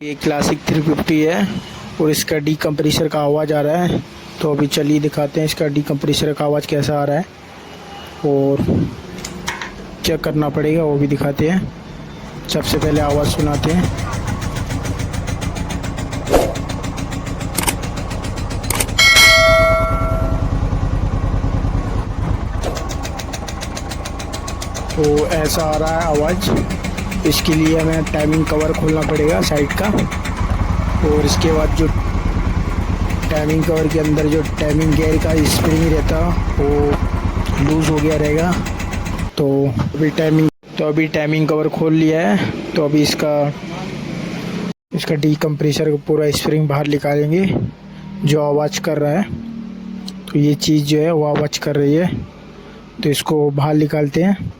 ये क्लासिक 350 है और इसका डी कंप्रेसर का आवाज़ आ रहा है। तो अभी चलिए दिखाते हैं इसका डी कंप्रेसर का आवाज़ कैसा आ रहा है और क्या करना पड़ेगा वो भी दिखाते हैं। सबसे पहले आवाज़ सुनाते हैं। तो ऐसा आ रहा है आवाज़। इसके लिए हमें टाइमिंग कवर खोलना पड़ेगा साइड का, और इसके बाद जो टाइमिंग कवर के अंदर जो टाइमिंग गियर का स्प्रिंग रहता वो लूज़ हो गया रहेगा। तो अभी टाइमिंग कवर खोल लिया है। तो अभी इसका डी कंप्रेसर का पूरा स्प्रिंग बाहर निकालेंगे जो आवाज़ कर रहा है। तो ये चीज़ जो है वो आवाज़ कर रही है, तो इसको बाहर निकालते हैं।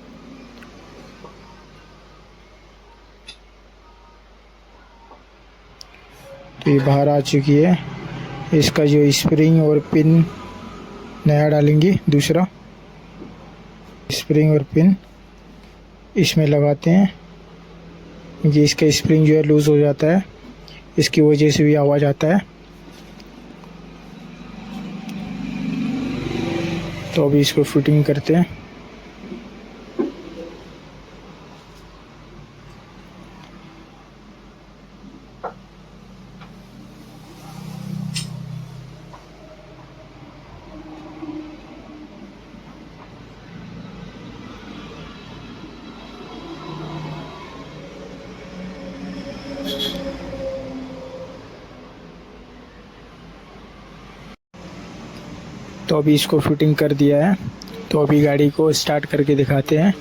तो ये बाहर आ चुकी है। इसका जो स्प्रिंग और पिन नया डालेंगे, दूसरा स्प्रिंग और पिन इसमें लगाते हैं, क्योंकि इसका स्प्रिंग जो है लूज़ हो जाता है, इसकी वजह से भी आवाज़ आता है। तो अभी इसको फिटिंग करते हैं। तो अभी इसको फिटिंग कर दिया है। तो अभी गाड़ी को स्टार्ट करके दिखाते हैं।